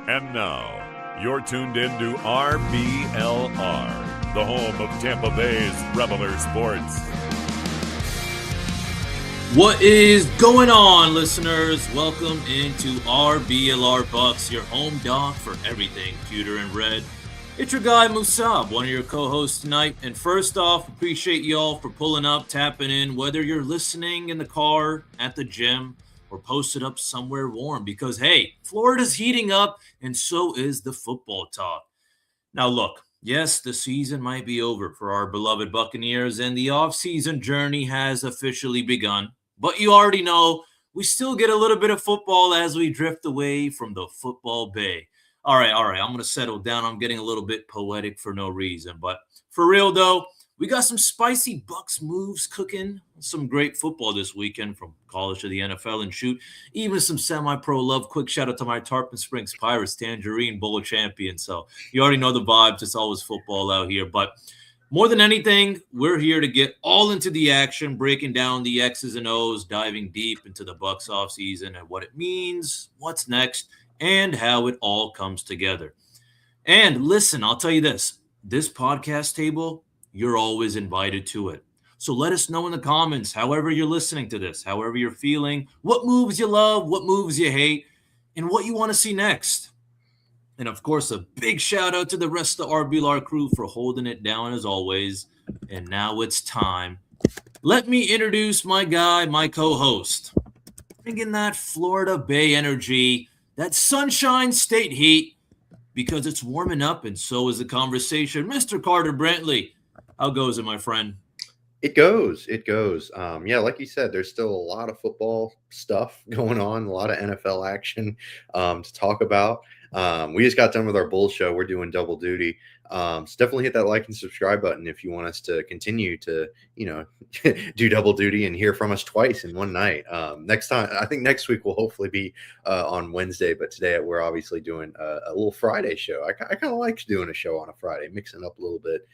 And now, you're tuned in to RBLR, the home of Tampa Bay's Reveler Sports. What is going on, listeners? Welcome into RBLR BUCS, your home doc for everything pewter and red. It's your guy, Musab, one of your co-hosts tonight. And first off, appreciate y'all for pulling up, tapping in, whether you're listening in the car, at the gym, or posted up somewhere warm. Because, hey, Florida's heating up, and so is the football talk. Now, look, yes, the season might be over for our beloved Buccaneers, and the offseason journey has officially begun. But you already know we still get a little bit of football as we drift away from the football bay. All right. I'm going to settle down. I'm getting a little bit poetic for no reason. But for real, though, we got some spicy Bucks moves cooking. Some great football this weekend from college to the NFL and shoot. Even some semi-pro love. Quick shout out to my Tarpon Springs Pirates Tangerine Bowl champion. So you already know the vibes. It's always football out here. But more than anything, we're here to get all into the action, breaking down the X's and O's, diving deep into the Bucks offseason and what it means, what's next, and how it all comes together. And listen, I'll tell you this podcast table, you're always invited to it. So let us know in the comments, however you're listening to this, however you're feeling, what moves you love, what moves you hate, and what you want to see next. And of course, a big shout out to the rest of the RBLR crew for holding it down as always. And now it's time. Let me introduce my guy, my co-host. Bringing that Florida Bay energy, that Sunshine State heat, because it's warming up and so is the conversation. Mr. Carter Brantley, how goes it, my friend? It goes. Yeah, like you said, there's still a lot of football stuff going on, a lot of NFL action to talk about. We just got done with our Bulls show. We're doing double duty. So definitely hit that like and subscribe button if you want us to continue to, do double duty and hear from us twice in one night. Next time, I think next week will hopefully be on Wednesday, but today we're obviously doing a little Friday show. I kind of like doing a show on a Friday, mixing up a little bit.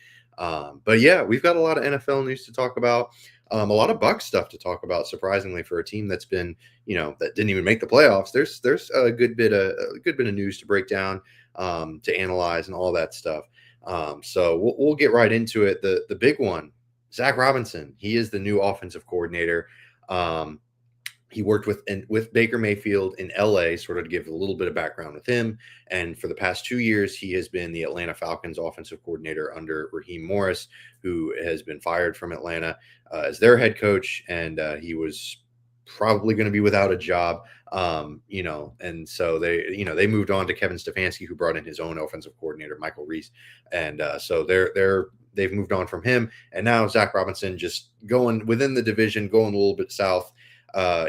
But yeah, we've got a lot of NFL news to talk about. A lot of Bucs stuff to talk about, surprisingly, for a team that's been, that didn't even make the playoffs. There's a good bit of news to break down, to analyze, and all that stuff. So we'll get right into it. The big one, Zach Robinson. He is the new offensive coordinator. He worked with Baker Mayfield in LA, sort of to give a little bit of background with him. And for the past 2 years, he has been the Atlanta Falcons offensive coordinator under Raheem Morris, who has been fired from Atlanta as their head coach. And he was probably going to be without a job, and so they moved on to Kevin Stefanski, who brought in his own offensive coordinator, Michael Reese. And so they've moved on from him. And now Zach Robinson just going within the division, going a little bit south,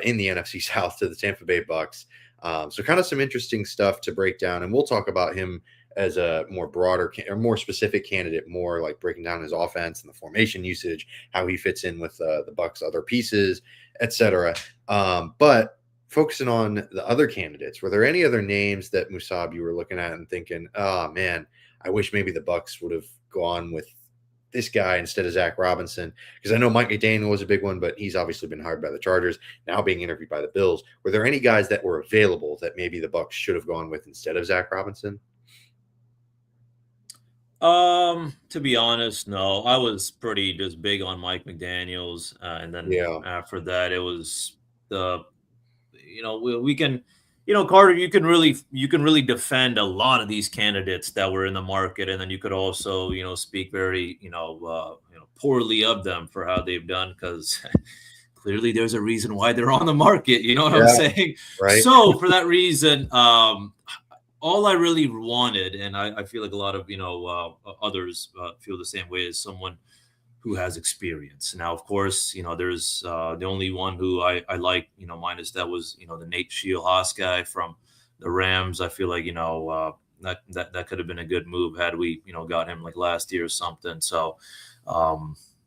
in the NFC South to the Tampa Bay Bucks. So kind of some interesting stuff to break down. And we'll talk about him as a more broader or more specific candidate, more like breaking down his offense and the formation usage, how he fits in with the Bucks' other pieces, etc. But focusing on the other candidates, were there any other names that, Musab, you were looking at and thinking, oh man, I wish maybe the Bucks would have gone with this guy instead of Zach Robinson? Because I know Mike McDaniel was a big one, but he's obviously been hired by the Chargers, now being interviewed by the Bills. Were there any guys that were available that maybe the Bucks should have gone with instead of Zach Robinson? To be honest, no. I was pretty just big on Mike McDaniels, and then after that, it was we can, Carter, you can really defend a lot of these candidates that were in the market, and then you could also, speak very, poorly of them for how they've done, because clearly there's a reason why they're on the market. You know what I'm saying? Right. So for that reason, all I really wanted, and I feel like a lot of others feel the same way, as someone who has experience. Now, of course, there's the only one who I like, minus that was, the Nate Shields guy from the Rams. I feel like, that could have been a good move had we, got him like last year or something. So,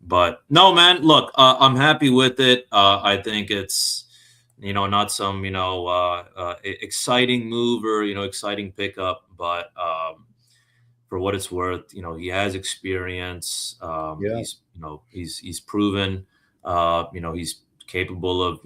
but no, man, look, I'm happy with it. I think it's, not some, exciting move or, exciting pickup, but for what it's worth, he has experience. He's proven, he's capable of,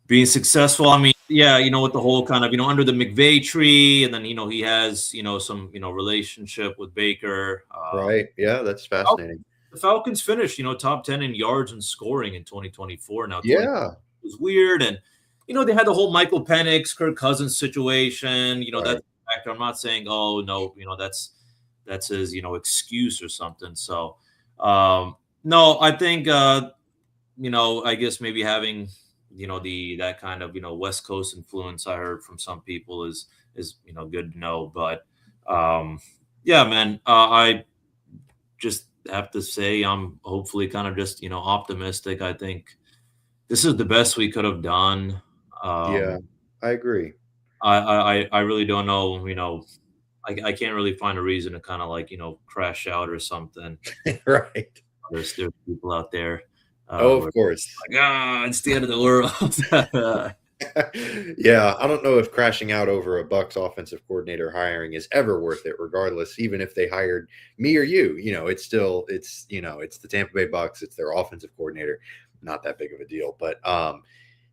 being successful. I mean, yeah, with the whole kind of, under the McVay tree, and then, he has, some, relationship with Baker. Right. Yeah, that's fascinating. The Falcons finished, top 10 in yards and scoring in 2024. Now, 20 Yeah. was weird. And, they had the whole Michael Penix, Kirk Cousins situation. Right. That's a factor. I'm not saying, oh, no, that's his, excuse or something. So, no, I think, I guess maybe having, that kind of, West Coast influence I heard from some people is, good to know. But, yeah, man, I just have to say I'm hopefully kind of just, optimistic. I think this is the best we could have done. Yeah, I agree. I really don't know, I can't really find a reason to kind of like, crash out or something. Right. There's people out there. Oh, Where of course. like, it's the end of the world. Yeah, I don't know if crashing out over a Bucks offensive coordinator hiring is ever worth it, regardless, even if they hired me or you. It's still it's the Tampa Bay Bucks, it's their offensive coordinator. Not that big of a deal. But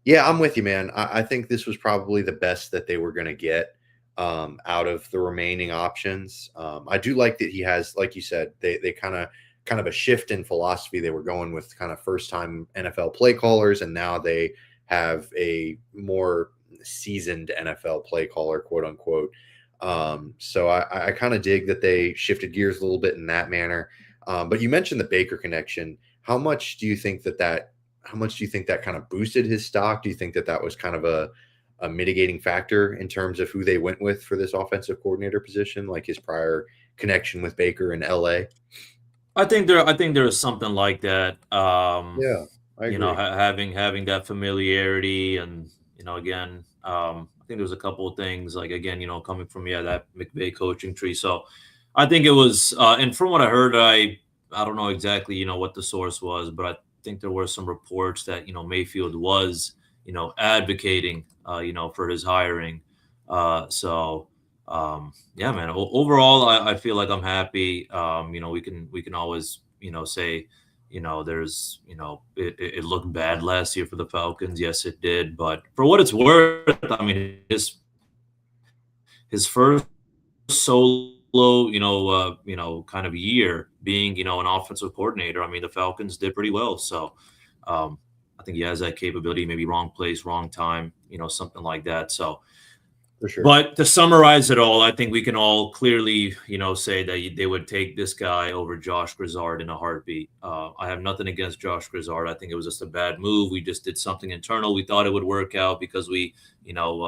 yeah, I'm with you, man. I think this was probably the best that they were gonna get out of the remaining options. I do like that he has, like you said, they kind of a shift in philosophy. They were going with kind of first time NFL play callers, and now they have a more seasoned NFL play caller, quote unquote. So I kind of dig that they shifted gears a little bit in that manner. But you mentioned the Baker connection. How much do you think that kind of boosted his stock? Do you think that was kind of a mitigating factor in terms of who they went with for this offensive coordinator position, like his prior connection with Baker in LA? I think there is something like that. Yeah, I agree. Having that familiarity, and again, I think there's a couple of things like, again, coming from that McVay coaching tree. So I think it was, and from what I heard, I don't know exactly what the source was, but I think there were some reports that Mayfield was advocating for his hiring. So yeah, man. Overall, I feel like I'm happy. We can always say there's it looked bad last year for the Falcons. Yes, it did. But for what it's worth, I mean his first solo kind of year being an offensive coordinator. I mean the Falcons did pretty well. So I think he has that capability. Maybe wrong place, wrong time. Something like that. So. For sure. But to summarize it all, I think we can all clearly, say that they would take this guy over Josh Grizzard in a heartbeat. I have nothing against Josh Grizzard. I think it was just a bad move. We just did something internal. We thought it would work out because we,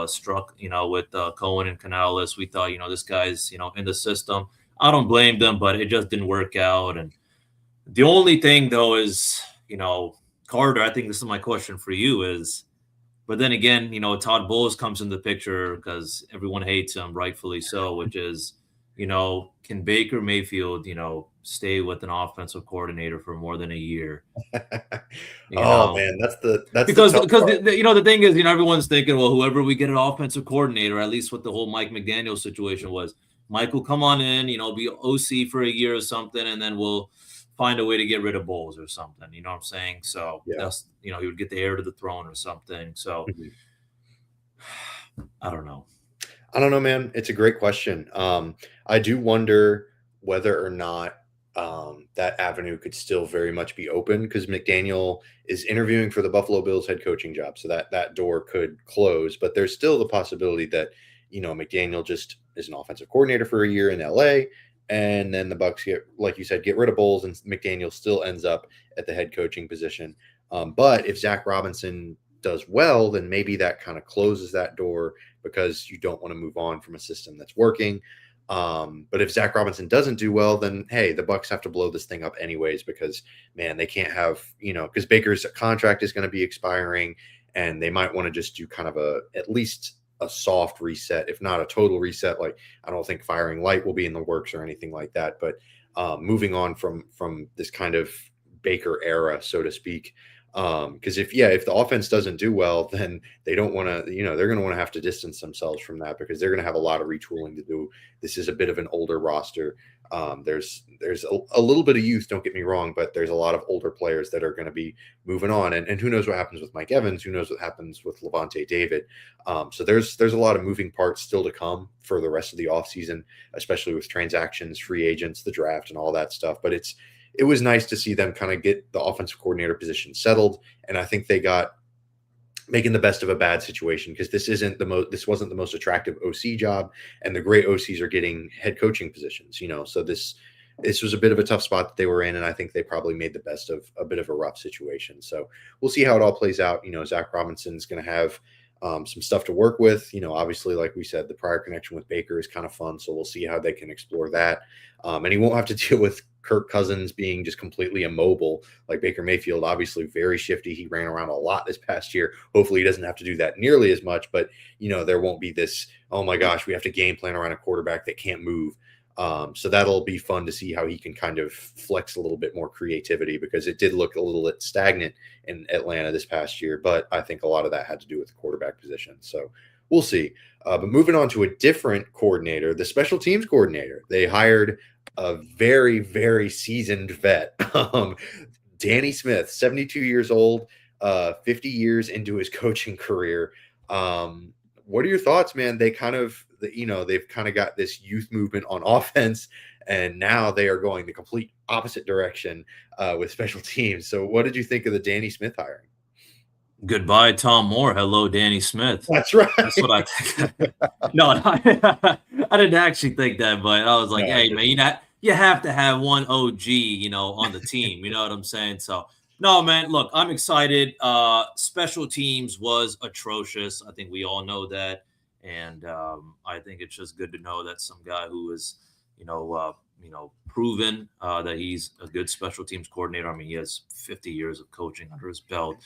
struck, with Cohen and Canales. We thought, this guy's, in the system. I don't blame them, but it just didn't work out. And the only thing, though, is, Carter, I think this is my question for you is, but then again, Todd Bowles comes in the picture because everyone hates him, rightfully so, which is, can Baker Mayfield, stay with an offensive coordinator for more than a year? Man, that's because the thing is, everyone's thinking, well, whoever we get an offensive coordinator, at least what the whole Mike McDaniel situation was, Mike will come on in, be OC for a year or something, and then we'll find a way to get rid of Bowles or something. You know what I'm saying? So that's, he would get the heir to the throne or something. So I don't know. I don't know, man. It's a great question. I do wonder whether or not that avenue could still very much be open because McDaniel is interviewing for the Buffalo Bills head coaching job. So that door could close, but there's still the possibility that, McDaniel just is an offensive coordinator for a year in LA. And then the Bucks get rid of Bowles, and McDaniel still ends up at the head coaching position. But if Zach Robinson does well, then maybe that kind of closes that door because you don't want to move on from a system that's working. But if Zach Robinson doesn't do well, then hey, the Bucks have to blow this thing up anyways because man, they can't have because Baker's contract is going to be expiring, and they might want to just do kind of at least a soft reset, if not a total reset. Like I don't think firing Light will be in the works or anything like that, but moving on from this kind of Baker era, so to speak. Because if the offense doesn't do well, then they don't want to, they're going to want to have to distance themselves from that because they're going to have a lot of retooling to do. This is a bit of an older roster. There's a little bit of youth, don't get me wrong, but there's a lot of older players that are going to be moving on. And who knows what happens with Mike Evans? Who knows what happens with Levante David? So there's a lot of moving parts still to come for the rest of the offseason, especially with transactions, free agents, the draft, and all that stuff. But it was nice to see them kind of get the offensive coordinator position settled. And I think they got making the best of a bad situation because this wasn't the most attractive OC job, and the great OCs are getting head coaching positions, so this was a bit of a tough spot that they were in, and I think they probably made the best of a bit of a rough situation. So we'll see how it all plays out. Zach Robinson's going to have some stuff to work with. Obviously, like we said, the prior connection with Baker is kind of fun, so we'll see how they can explore that. And he won't have to deal with Kirk Cousins being just completely immobile like Baker Mayfield. Obviously very shifty. He ran around a lot this past year. Hopefully he doesn't have to do that nearly as much, but there won't be this, oh my gosh, we have to game plan around a quarterback that can't move. So that'll be fun to see how he can kind of flex a little bit more creativity because it did look a little bit stagnant in Atlanta this past year, but I think a lot of that had to do with the quarterback position. So we'll see. But moving on to a different coordinator, the special teams coordinator, they hired a very, very seasoned vet, Danny Smith, 72 years old, 50 years into his coaching career. What are your thoughts, man? They've kind of got this youth movement on offense, and now they are going the complete opposite direction with special teams. So what did you think of the Danny Smith hiring? Goodbye, Tom Moore. Hello, Danny Smith. That's right. That's what I think. No, I didn't actually think that, but I was like, hey, man, you have to have one OG, on the team. You know what I'm saying? So, no, man, look, I'm excited. Special teams was atrocious. I think we all know that. And I think it's just good to know that some guy who is, proven that he's a good special teams coordinator. I mean, he has 50 years of coaching under his belt.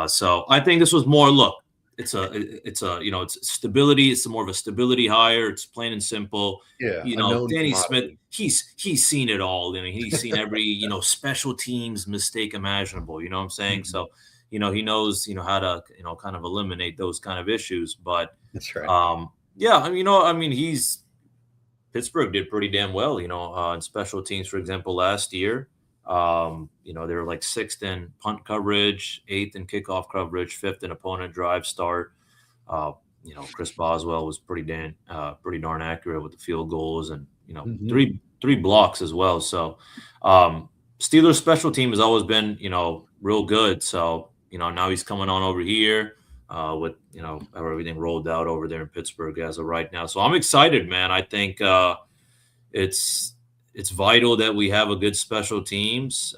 So I think this was more, look, it's stability. It's more of a stability hire. It's plain and simple. Yeah. Danny Smith, he's seen it all. I mean, he's seen every, special teams mistake imaginable, you know what I'm saying? Mm-hmm. So, he knows, how to, kind of eliminate those kind of issues. But that's right. Pittsburgh did pretty damn well, in special teams, for example, last year. They were like 6th in punt coverage, 8th in kickoff coverage, 5th in opponent drive start. Chris Boswell was pretty darn accurate with the field goals and, three blocks as well. So Steelers special team has always been, real good. So, now he's coming on over here with, everything rolled out over there in Pittsburgh as of right now. So I'm excited, man. I think it's vital that we have a good special teams.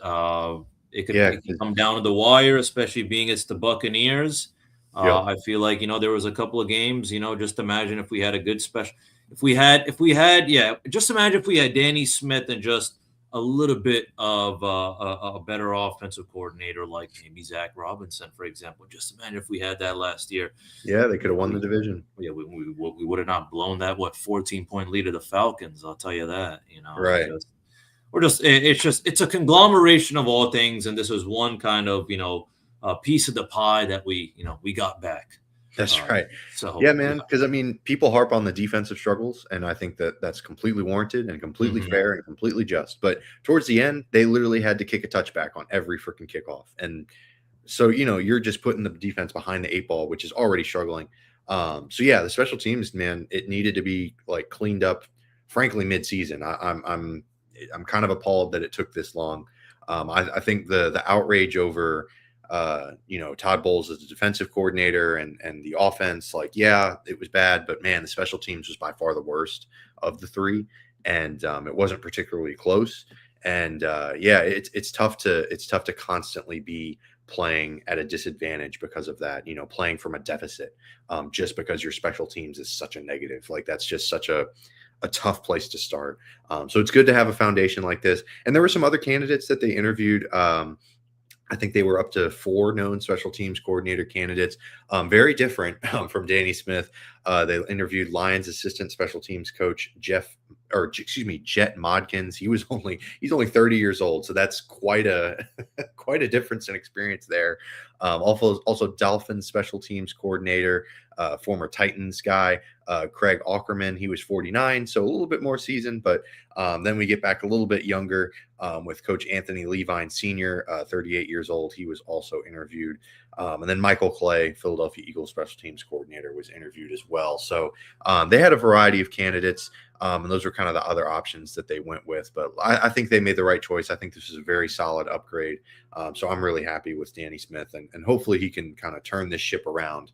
It can come down to the wire, especially being it's the Buccaneers. I feel like, there was a couple of games, just imagine if we had a good special, just imagine if we had Danny Smith and just a little bit of a better offensive coordinator, like maybe Zach Robinson, for example. Just imagine if we had that last year. Yeah, they could have won the division. Yeah, we would have not blown that 14-point lead of the Falcons. I'll tell you that. Right. It's a conglomeration of all things, and this was one kind of a piece of the pie that we got back. That's right. So yeah, man, because people harp on the defensive struggles, and I think that's completely warranted and completely fair and completely just. But towards the end, they literally had to kick a touchback on every freaking kickoff, and so you're just putting the defense behind the 8 ball, which is already struggling. So yeah, the special teams, man, it needed to be like cleaned up. Frankly, mid-season, I'm kind of appalled that it took this long. I think the outrage over. Todd Bowles as the defensive coordinator and the offense, it was bad, but man, the special teams was by far the worst of the 3. And it wasn't particularly close. And it's tough to constantly be playing at a disadvantage because of that, playing from a deficit, just because your special teams is such a negative. Like that's just such a tough place to start. So it's good to have a foundation like this. And there were some other candidates that they interviewed. I think they were up to 4 known special teams coordinator candidates, very different from Danny Smith. They interviewed Lions assistant special teams coach Jet Modkins. He's only 30 years old, so that's quite a quite a difference in experience there. Also Dolphins special teams coordinator, former Titans guy, Craig Aukerman. He was 49, so a little bit more seasoned, but then we get back a little bit younger with Coach Anthony Levine Sr., 38 years old. He was also interviewed. And then Michael Clay, Philadelphia Eagles special teams coordinator, was interviewed as well. So they had a variety of candidates, and those were kind of the other options that they went with. But I think they made the right choice. I think this is a very solid upgrade. So I'm really happy with Danny Smith, and hopefully he can kind of turn this ship around,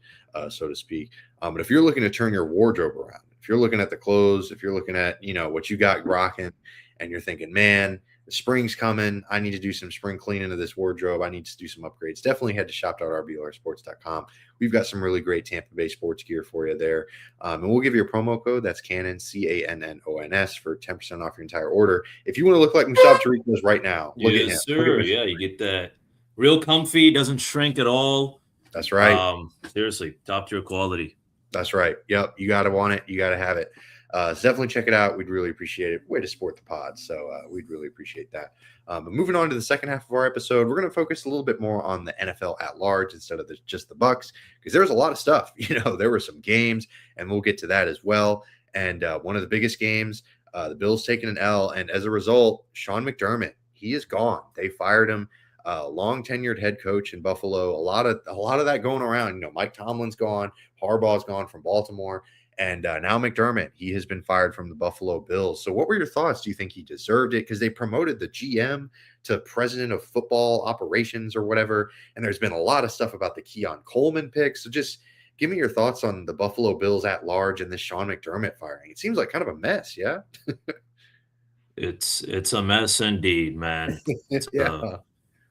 so to speak. But if you're looking to turn your wardrobe around, if you're looking at the clothes, if you're looking at, what you got rocking, and you're thinking, man, the spring's coming, I need to do some spring cleaning of this wardrobe, I need to do some upgrades, definitely head to shop.rblrsports.com. We've got some really great Tampa Bay sports gear for you there. And we'll give you a promo code. That's Cannon, CANNONS, for 10% off your entire order. If you want to look like Musab Tariqos right now, look at him. Sir. Yeah, you get that real comfy, doesn't shrink at all. That's right. Seriously, top tier quality. That's right. Yep. You got to want it. You got to have it. So definitely check it out. We'd really appreciate it. Way to support the pod. So we'd really appreciate that. But moving on to the second half of our episode, we're going to focus a little bit more on the NFL at large instead of just the Bucs, because there was a lot of stuff. There were some games, and we'll get to that as well. And one of the biggest games, the Bills taking an L, and as a result, Sean McDermott, he is gone. They fired him. Long tenured head coach in Buffalo. A lot of that going around. Mike Tomlin's gone. Harbaugh's gone from Baltimore. And now McDermott, he has been fired from the Buffalo Bills. So what were your thoughts? Do you think he deserved it? Because they promoted the GM to president of football operations or whatever. And there's been a lot of stuff about the Keon Coleman pick. So just give me your thoughts on the Buffalo Bills at large and this Sean McDermott firing. It seems like kind of a mess, yeah? It's a mess indeed, man. It's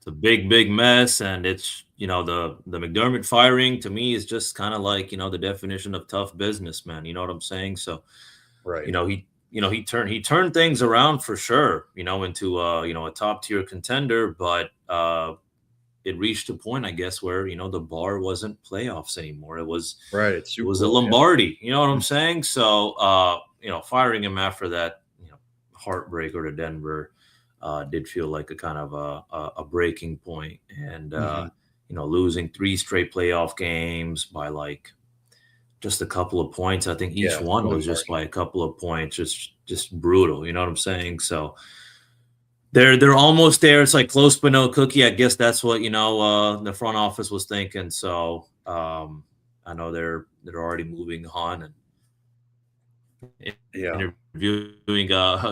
a big mess, and it's the McDermott firing to me is just kind of like the definition of tough business, man. You know what I'm saying? So, right. He turned things around for sure. Into a top tier contender, but it reached a point, I guess, where the bar wasn't playoffs anymore. It was right. It was a Lombardi. You know what I'm saying? So firing him after that heartbreaker to Denver. Did feel like a kind of a breaking point, and losing 3 straight playoff games by like just a couple of points. I think each one was just by a couple of points, just brutal. You know what I'm saying? So they're almost there. It's like close but no cookie. I guess that's what the front office was thinking. So I know they're already moving on and interviewing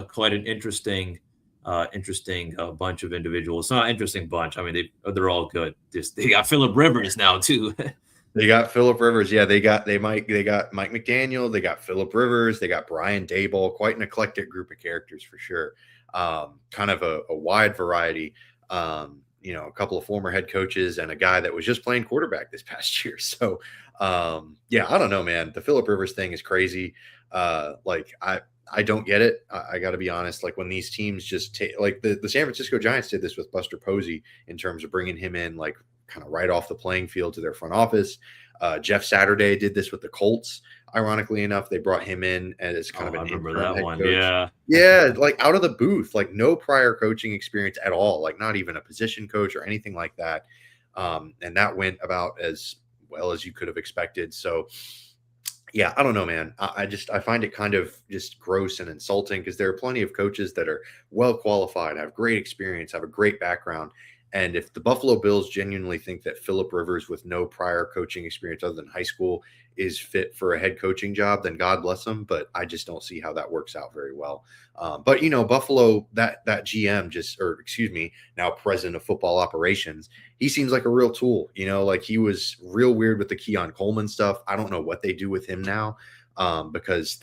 quite an interesting bunch of individuals. It's not an interesting bunch. I mean, they're all good. They got Phillip Rivers now too. They got Phillip Rivers. Yeah, they got Mike McDaniel. They got Phillip Rivers. They got Brian Daboll. Quite an eclectic group of characters for sure. Kind of a wide variety. A couple of former head coaches and a guy that was just playing quarterback this past year. So, I don't know, man. The Phillip Rivers thing is crazy. I don't get it. I got to be honest. Like when these teams just take, like the San Francisco Giants did this with Buster Posey in terms of bringing him in, like kind of right off the playing field to their front office. Jeff Saturday did this with the Colts. Ironically enough, they brought him in as kind of an remember that head one. Coach. Yeah, like out of the booth, like no prior coaching experience at all, like not even a position coach or anything like that. And that went about as well as you could have expected. So, yeah, I don't know, man. I find it kind of just gross and insulting because there are plenty of coaches that are well qualified, have great experience, have a great background. And if the Buffalo Bills genuinely think that Phillip Rivers with no prior coaching experience other than high school is fit for a head coaching job, then God bless them. But I just don't see how that works out very well. But Buffalo, that GM now president of football operations, he seems like a real tool. Like he was real weird with the Keon Coleman stuff. I don't know what they do with him now, because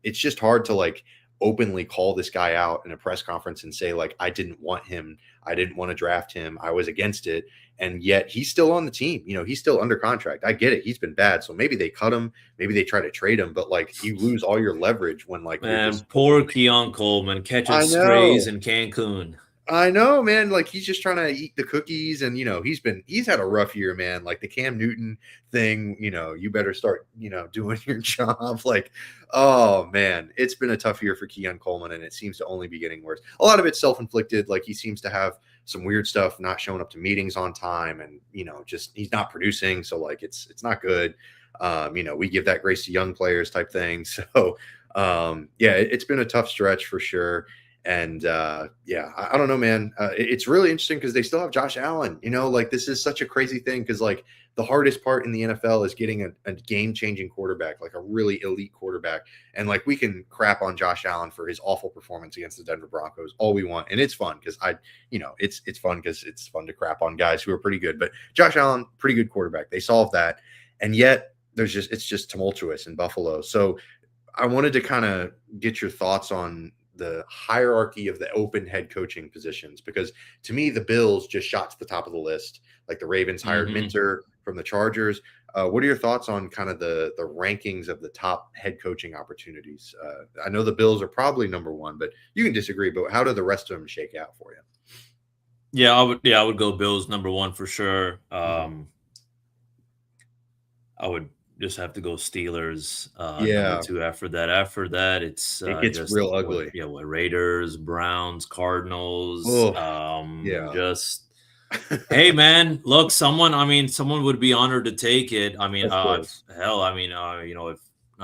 it's just hard to like openly call this guy out in a press conference and say like, I didn't want him. I didn't want to draft him. I was against it. And yet he's still on the team. He's still under contract. I get it. He's been bad. So maybe they cut him. Maybe they try to trade him. But like you lose all your leverage when like poor Keon Coleman catching strays in Cancun. I know, man. Like he's just trying to eat the cookies, and he's had a rough year, man. Like the Cam Newton thing, you better start, doing your job. Like, oh man, it's been a tough year for Keon Coleman, and it seems to only be getting worse. A lot of it's self-inflicted. Like he seems to have some weird stuff, not showing up to meetings on time, and just he's not producing. So like it's not good. We give that grace to young players type thing. So it's been a tough stretch for sure. And I don't know, man. It's really interesting because they still have Josh Allen. Like this is such a crazy thing because like the hardest part in the NFL is getting a game-changing quarterback, like a really elite quarterback. And like we can crap on Josh Allen for his awful performance against the Denver Broncos all we want, and it's fun because it's fun because it's fun to crap on guys who are pretty good. But Josh Allen, pretty good quarterback. They solved that, and yet it's just tumultuous in Buffalo. So I wanted to kind of get your thoughts on the hierarchy of the open head coaching positions, because to me, the Bills just shot to the top of the list. Like the Ravens hired Minter from the Chargers. What are your thoughts on kind of the rankings of the top head coaching opportunities? I know the Bills are probably number one, but you can disagree, but how do the rest of them shake out for you? Yeah, I would go Bills number one for sure. I would just have to go Steelers. Number two after that. After that, it gets just real ugly. Raiders, Browns, Cardinals. Hey, man, look, someone would be honored to take it. I mean, if not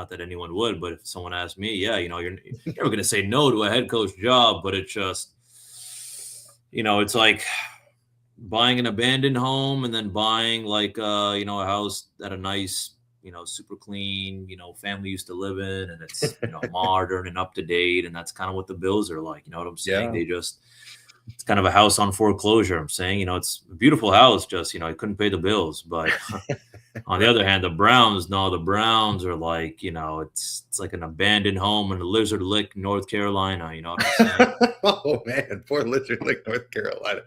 that anyone would, but if someone asked me, you're never going to say no to a head coach job, but it's just, it's like buying an abandoned home and then buying like, a house at a nice, super clean, family used to live in, and it's, modern and up to date. And that's kind of what the Bills are like. You know what I'm saying? Yeah. It's kind of a house on foreclosure. I'm saying, it's a beautiful house, just, I couldn't pay the bills. But on the other hand, the Browns are like, it's like an abandoned home in Lizard Lick, North Carolina. You know what I'm saying? Oh man, poor Lizard Lick, North Carolina.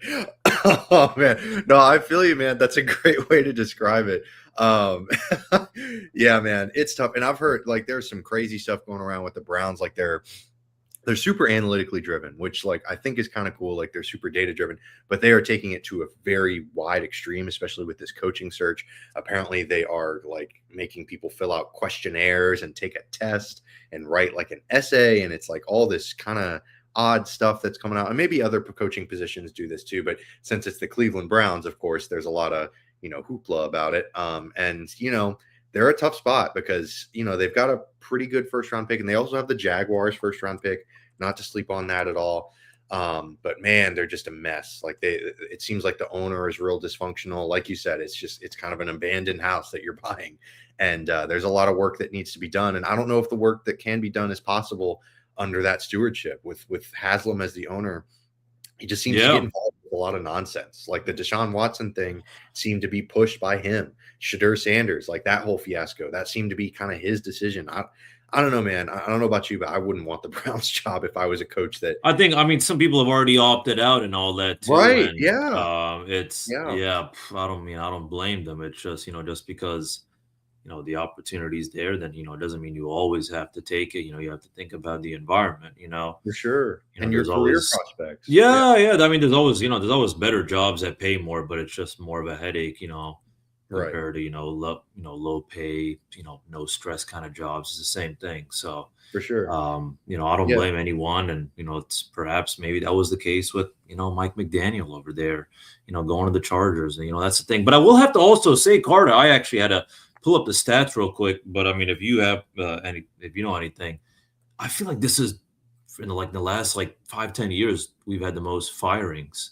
Oh man, no, I feel you, man. That's a great way to describe it. Yeah, man, it's tough. And I've heard like there's some crazy stuff going around with the Browns. Like they're super analytically driven, which like I think is kind of cool. Like they're super data driven, but they are taking it to a very wide extreme, especially with this coaching search. Apparently they are like making people fill out questionnaires and take a test and write like an essay. And it's like all this kind of odd stuff that's coming out. And maybe other coaching positions do this too. But since it's the Cleveland Browns, of course, there's a lot of, hoopla about it. They're a tough spot because, they've got a pretty good first round pick, and they also have the Jaguars first round pick, not to sleep on that at all. But man, they're just a mess. Like it seems like the owner is real dysfunctional. Like you said, it's kind of an abandoned house that you're buying. And there's a lot of work that needs to be done. And I don't know if the work that can be done is possible under that stewardship with Haslam as the owner. He just seems to get involved with a lot of nonsense. Like the Deshaun Watson thing seemed to be pushed by him. Shadur Sanders, like that whole fiasco, that seemed to be kind of his decision. I don't know, man. I don't know about you, but I wouldn't want the Browns job if I was a coach that. I mean, some people have already opted out and all that too. Right. And, yeah. I don't blame them. It's just, just because, the opportunity's there, then, it doesn't mean you always have to take it. You have to think about the environment, For sure. And your career prospects. Yeah. I mean, there's always better jobs that pay more, but it's just more of a headache, compared to, low pay, no stress kind of jobs. It's the same thing. So for sure. I don't blame anyone. And, it's perhaps maybe that was the case with, Mike McDaniel over there, going to the Chargers. And, that's the thing. But I will have to also say, Carter, I actually had to pull up the stats real quick. But I mean, if you have if you know anything, I feel like this is in the last 5-10 years, we've had the most firings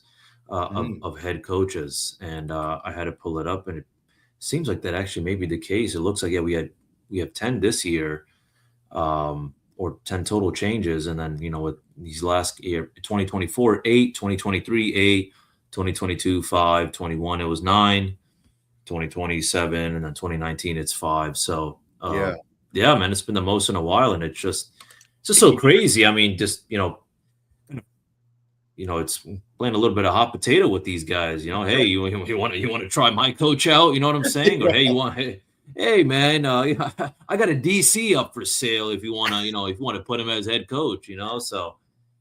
of head coaches. And I had to pull it up, and it seems like that actually may be the case. It looks like, we have 10 this year, or 10 total changes. And then, with these last year, 2024, 8, 2023, 8, 2022, 5, 21, it was 9, 2027, and then 2019, it's 5. So, yeah, man, it's been the most in a while. And it's just so crazy. I mean, just, it's playing a little bit of hot potato with these guys. Hey, you want to try my coach out? You know what I'm saying? Or hey, man, I got a DC up for sale if you want to, put him as head coach. So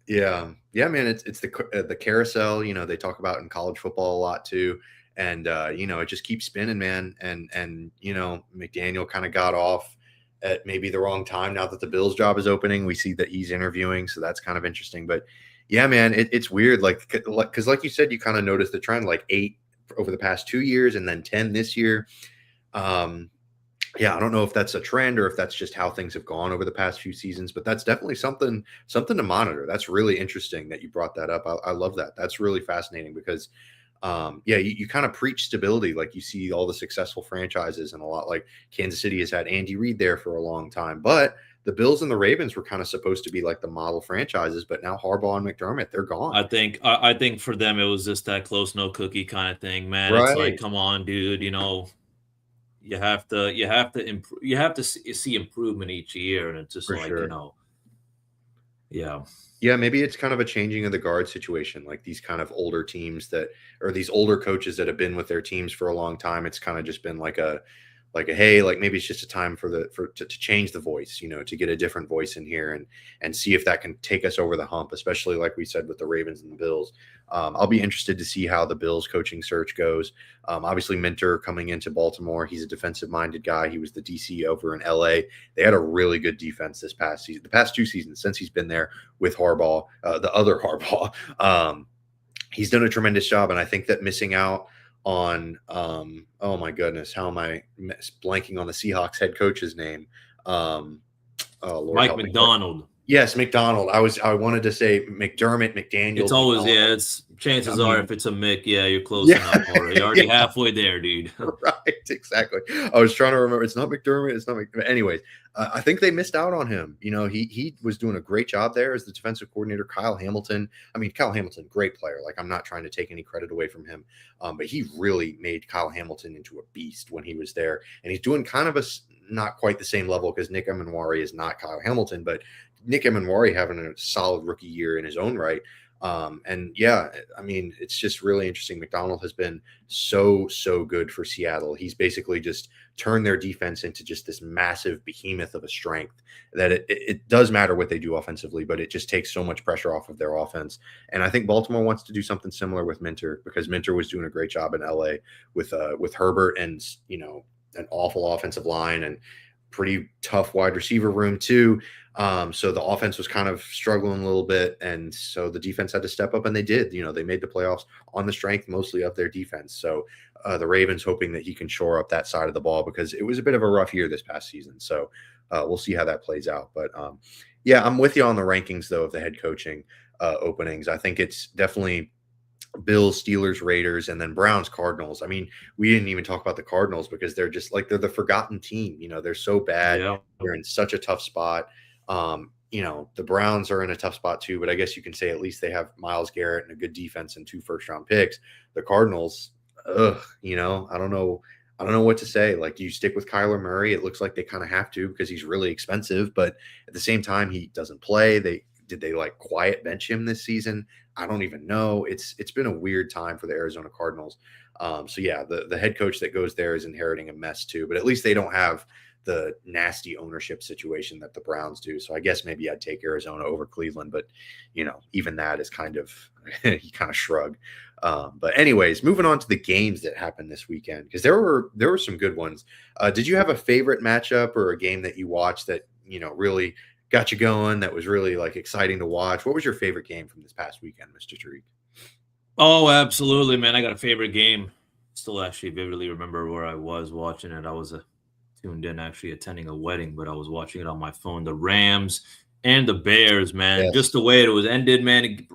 Yeah, man. It's the carousel. They talk about in college football a lot too, and it just keeps spinning, man. And McDaniel kind of got off at maybe the wrong time. Now that the Bills job is opening, we see that he's interviewing, so that's kind of interesting. But yeah, man, it's weird. Because like you said, you kind of noticed the trend, like 8 over the past 2 years, and then 10 this year. Yeah, I don't know if that's a trend or if that's just how things have gone over the past few seasons, but that's definitely something to monitor. That's really interesting that you brought that up. I love that. That's really fascinating because, yeah, you kind of preach stability. Like you see all the successful franchises, and a lot like Kansas City has had Andy Reid there for a long time, but the Bills and the Ravens were kind of supposed to be like the model franchises, but now Harbaugh and McDermott, they're gone. I think for them it was just that close no cookie kind of thing, man. It's like, Right. come on, dude. You have to see improvement each year, and it's just For like, sure. yeah. Yeah, maybe it's kind of a changing of the guard situation, like these kind of older teams or these older coaches that have been with their teams for a long time. It's kind of just been like a hey, like maybe it's just a time to change the voice, to get a different voice in here and see if that can take us over the hump, especially like we said with the Ravens and the Bills. I'll be interested to see how the Bills coaching search goes. Obviously, Minter coming into Baltimore, he's a defensive minded guy. He was the DC over in LA. They had a really good defense this past season, the past 2 seasons since he's been there with Harbaugh, the other Harbaugh. He's done a tremendous job, and I think that missing out on oh my goodness, how am I blanking on the Seahawks head coach's name? Oh Lord, Mike help me. McDonald. Yes, McDonald. I wanted to say McDermott, McDaniel. It's always McDonald. it's chances are if it's a Mick, yeah, you're close Yeah. enough already. You're already Yeah. halfway there, dude. Right, exactly. I was trying to remember. It's not McDermott. It's not McDermott. Anyways, I think they missed out on him. He was doing a great job there as the defensive coordinator. Kyle Hamilton. I mean, Kyle Hamilton, great player. Like, I'm not trying to take any credit away from him, but he really made Kyle Hamilton into a beast when he was there. And he's doing kind of not quite the same level because Nick Emanwari is not Kyle Hamilton, but Nick Emanwari having a solid rookie year in his own right. And yeah, I mean, it's just really interesting. McDonald has been so good for Seattle. He's basically just turned their defense into just this massive behemoth of a strength that it does matter what they do offensively, but it just takes so much pressure off of their offense. And I think Baltimore wants to do something similar with Minter because Minter was doing a great job in LA with Herbert and, an awful offensive line and pretty tough wide receiver room too. So the offense was kind of struggling a little bit, and so the defense had to step up, and they did. They made the playoffs on the strength mostly of their defense. So the Ravens hoping that he can shore up that side of the ball because it was a bit of a rough year this past season. So we'll see how that plays out. But yeah, I'm with you on the rankings though of the head coaching openings. I think it's definitely Bills, Steelers, Raiders, and then Browns, Cardinals. I mean, we didn't even talk about the Cardinals because they're just like they're the forgotten team. They're so bad. Yeah. They're in such a tough spot. The Browns are in a tough spot too, but I guess you can say at least they have Myles Garrett and a good defense and 2 first-round picks. The Cardinals, I don't know what to say. Like, do you stick with Kyler Murray? It looks like they kind of have to because he's really expensive, but at the same time, he doesn't play. Did they like quiet bench him this season? I don't even know. It's been a weird time for the Arizona Cardinals. So yeah, the head coach that goes there is inheriting a mess too, but at least they don't have the nasty ownership situation that the Browns do. So I guess maybe I'd take Arizona over Cleveland, but even that is kind of, he kind of shrug. But anyways, moving on to the games that happened this weekend, because there were some good ones. Did you have a favorite matchup or a game that you watched that, really got you going, that was really like exciting to watch? What was your favorite game from this past weekend, Mr. Tariq? Oh, absolutely, man. I got a favorite game. Still actually vividly remember where I was watching it. I was tuned in actually attending a wedding, but I was watching it on my phone. The Rams and the Bears, man. Yes. Just the way it was ended, man.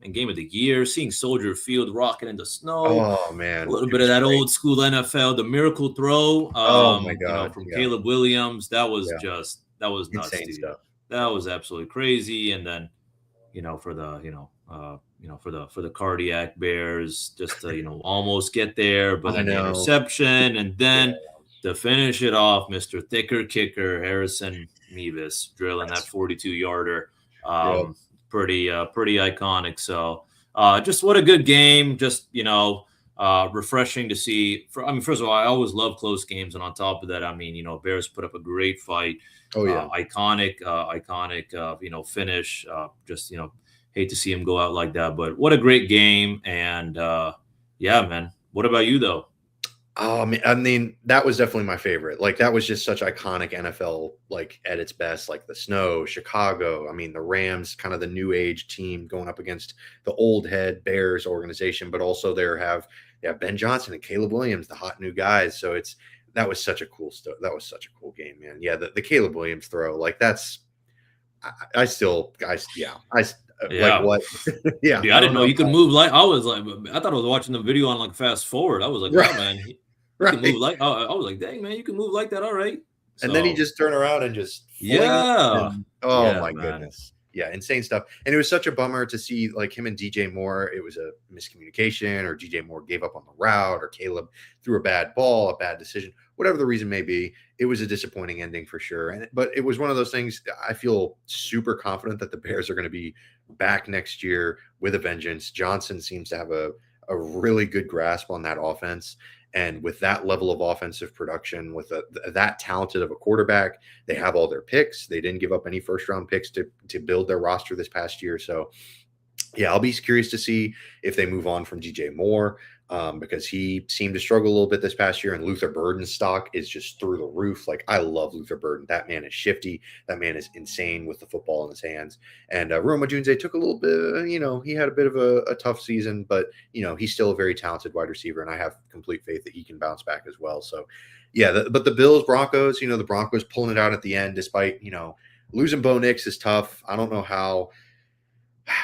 And game of the year, seeing Soldier Field rocking in the snow. Oh man, a little bit of that great. old school NFL, the miracle throw. Oh my God, from Caleb Williams. That was that was nuts, insane dude. stuff. That was absolutely crazy. And then, for the for the cardiac Bears, just to almost get there, but then the interception, and then to finish it off, Mr. Thicker Kicker Harrison Mevis drilling that 42-yarder. Pretty iconic. So just what a good game. Just refreshing to see. First of all, I always love close games, and on top of that, Bears put up a great fight. Oh yeah, iconic finish. hate to see him go out like that. But what a great game. And yeah, man. What about you, though? I mean, that was definitely my favorite. Like, that was just such iconic NFL, like at its best, like the snow, Chicago. I mean, the Rams, kind of the new age team going up against the old head Bears organization, but also they have Ben Johnson and Caleb Williams, the hot new guys. So that was such a cool game, man. Yeah, the Caleb Williams throw, like that's Yeah. like what? Yeah, Dude, I didn't know you could move like I thought I was watching the video on like fast forward. I was like, Right. wow, man, you Right. can move like I was like, dang, man, you can move like that. All right. And then he just turned around and just yeah. My Man. goodness. Yeah, insane stuff. And it was such a bummer to see like him and DJ Moore. It was a miscommunication, or DJ Moore gave up on the route, or Caleb threw a bad ball, a bad decision, whatever the reason may be. It was a disappointing ending for sure. But it was one of those things. I feel super confident that the Bears are going to be back next year with a vengeance. Johnson seems to have a really good grasp on that offense. And with that level of offensive production, with that talented of a quarterback, they have all their picks. They didn't give up any first-round picks to build their roster this past year. So, yeah, I'll be curious to see if they move on from DJ Moore, because he seemed to struggle a little bit this past year, and Luther Burden's stock is just through the roof. Like, I love Luther Burden. That man is shifty. That man is insane with the football in his hands. And Roma Junze took a little bit, he had a bit of a tough season, but, he's still a very talented wide receiver, and I have complete faith that he can bounce back as well. So, yeah, but the Bills, Broncos, the Broncos pulling it out at the end despite, losing Bo Nix is tough. I don't know how.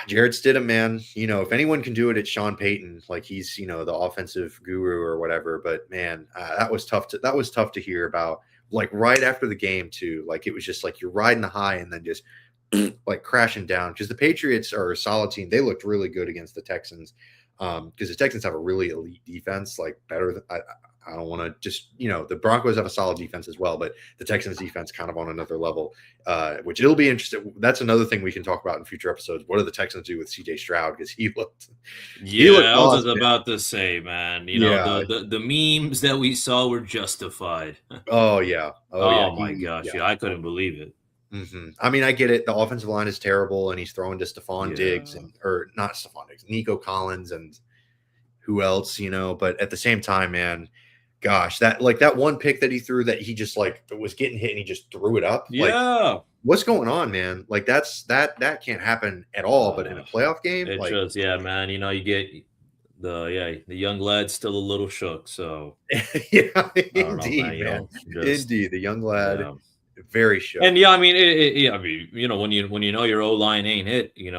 Jared Stidham, man, if anyone can do it, it's Sean Payton. Like, he's, the offensive guru or whatever. But man, that was tough to hear about. Like, right after the game too. Like, it was just like you're riding the high and then just like crashing down, because the Patriots are a solid team. They looked really good against the Texans, because the Texans have a really elite defense, like better than I don't want to just, the Broncos have a solid defense as well, but the Texans defense kind of on another level, which it'll be interesting. That's another thing we can talk about in future episodes. What do the Texans do with CJ Stroud? Because he looked I was just about to say, man, the memes that we saw were justified. Oh, yeah. My gosh. Yeah, I couldn't believe it. Mm-hmm. I mean, I get it. The offensive line is terrible, and he's throwing to Stephon Diggs or not Stephon Diggs, Nico Collins, and who else, but at the same time, man, gosh, that one pick that he threw that he just like was getting hit and he just threw it up. Yeah. Like, what's going on, man? Like, that can't happen at all. But in a playoff game, it just, man, you get the young lad's still a little shook. So yeah, indeed, man. Indeed, the young lad, very shook. And I mean, when you know your O-line ain't hit, you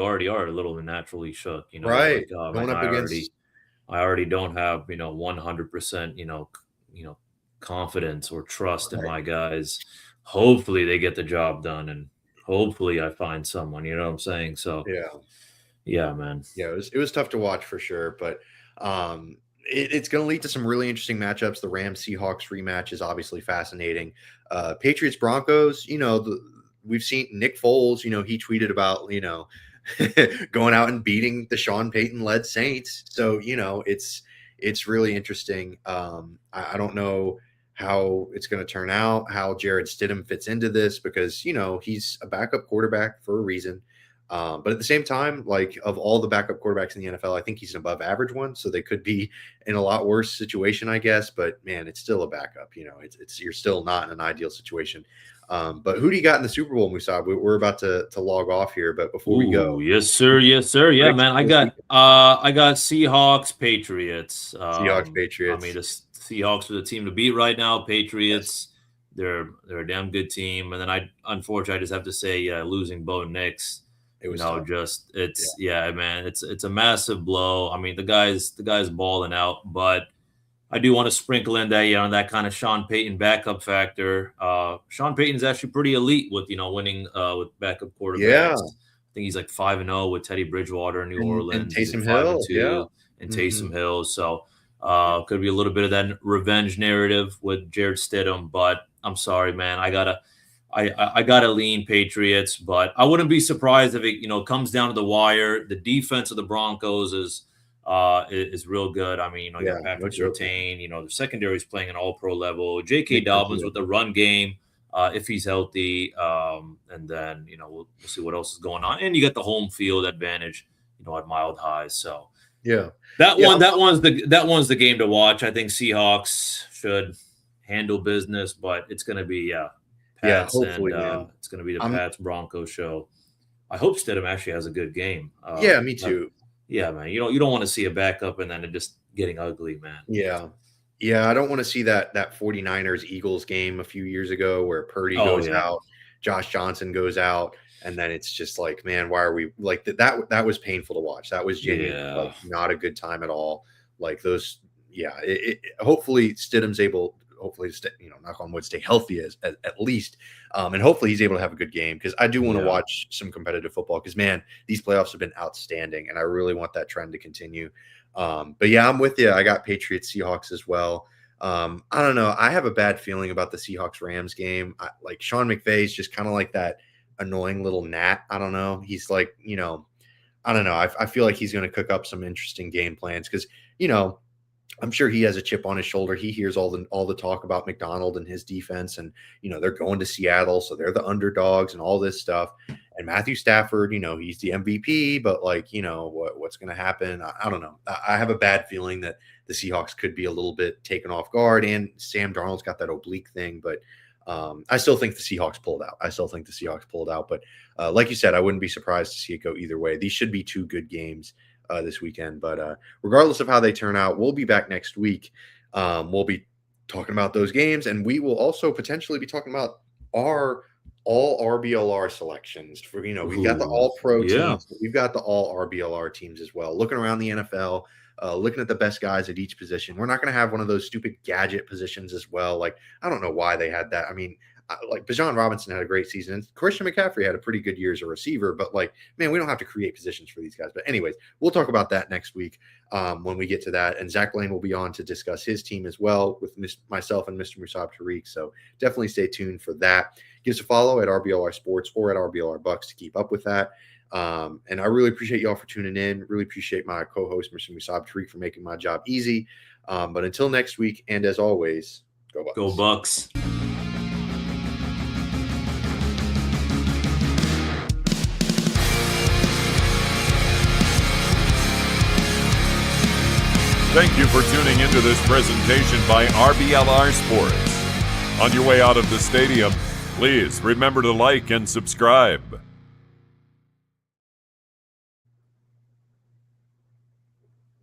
already are a little naturally shook, right? Like, going up against. I already don't have 100% confidence or trust in my guys. Hopefully they get the job done, and hopefully I find someone. You know what I'm saying? So yeah, man. Yeah, it was tough to watch for sure, but it's going to lead to some really interesting matchups. The Rams Seahawks rematch is obviously fascinating. Patriots Broncos. We've seen Nick Foles. He tweeted about going out and beating the Sean Payton led Saints. So, it's really interesting. I don't know how it's going to turn out, how Jared Stidham fits into this, because, he's a backup quarterback for a reason. But at the same time, like, of all the backup quarterbacks in the NFL, I think he's an above average one. So they could be in a lot worse situation, I guess. But man, it's still a backup. You're still not in an ideal situation. But who do you got in the Super Bowl, Musab? We're about to log off here, but before we go, yes, sir. Yeah, man. I got Seahawks, Patriots. Seahawks, Patriots. I mean, the Seahawks are the team to beat right now. Patriots, they're a damn good team. And then unfortunately, I just have to say, losing Bo Nix. It was man. It's a massive blow. I mean, the guy's balling out, but I do want to sprinkle in that, that kind of Sean Payton backup factor. Sean Payton is actually pretty elite with, winning with backup quarterbacks. Yeah. I think he's like 5-0 with Teddy Bridgewater in New Orleans. And Taysom Hill. Taysom Hill. So could be a little bit of that revenge narrative with Jared Stidham, but I'm sorry, man. I gotta lean Patriots, but I wouldn't be surprised if it, comes down to the wire. The defense of the Broncos is real good. I mean, you got Patrick Surtain, the secondary is playing an all-pro level. J.K. Dobbins with the run game. if he's healthy. And then, we'll see what else is going on. And you get the home field advantage, at Mile High. So Yeah. that one's the game to watch. I think Seahawks should handle business, but it's going to be Pats, hopefully, and man. it's going to be the Pats Broncos show. I hope Stidham actually has a good game. Yeah, me too. Yeah, man. You don't want to see a backup and then it just getting ugly, man. Yeah. I don't want to see that 49ers Eagles game a few years ago where Purdy goes out, Josh Johnson goes out, and then it's just like, man, why are we like that? That was painful to watch. That was genuinely like not a good time at all. Like those, hopefully Stidham's able, knock on wood, stay healthy at least, and hopefully he's able to have a good game, because I do want to watch some competitive football, because man, these playoffs have been outstanding, and I really want that trend to continue. But yeah, I'm with you. I got Patriots Seahawks as well. I don't know. I have a bad feeling about the Seahawks Rams game. Like Sean McVay is just kind of like that annoying little gnat. I don't know. He's like, I don't know. I feel like he's going to cook up some interesting game plans, because, I'm sure he has a chip on his shoulder. He hears all the talk about McDonald and his defense, and they're going to Seattle, so they're the underdogs and all this stuff. And Matthew Stafford, he's the MVP, but like, what's going to happen? I don't know. I have a bad feeling that the Seahawks could be a little bit taken off guard, and Sam Darnold's got that oblique thing, but I still think the Seahawks pulled out. But like you said, I wouldn't be surprised to see it go either way. These should be two good games this weekend. But regardless of how they turn out, we'll be back next week. We'll be talking about those games, and we will also potentially be talking about our all RBLR selections. For we've got the all pro teams, but we've got the all RBLR teams as well. Looking around the NFL, looking at the best guys at each position. We're not going to have one of those stupid gadget positions as well. Like, I don't know why they had that. I mean, like Bijan Robinson had a great season, and Christian McCaffrey had a pretty good year as a receiver, but like, man, we don't have to create positions for these guys. But anyways, we'll talk about that next week when we get to that. And Zach Lane will be on to discuss his team as well with myself and Mr. Musab Tariq. So definitely stay tuned for that. Give us a follow at RBLR Sports or at RBLR Bucks to keep up with that. And I really appreciate y'all for tuning in. Really appreciate my co-host, Mr. Musab Tariq, for making my job easy. But until next week, and as always, go Bucks. Go Bucks. Thank you for tuning into this presentation by RBLR Sports. On your way out of the stadium, please remember to like and subscribe.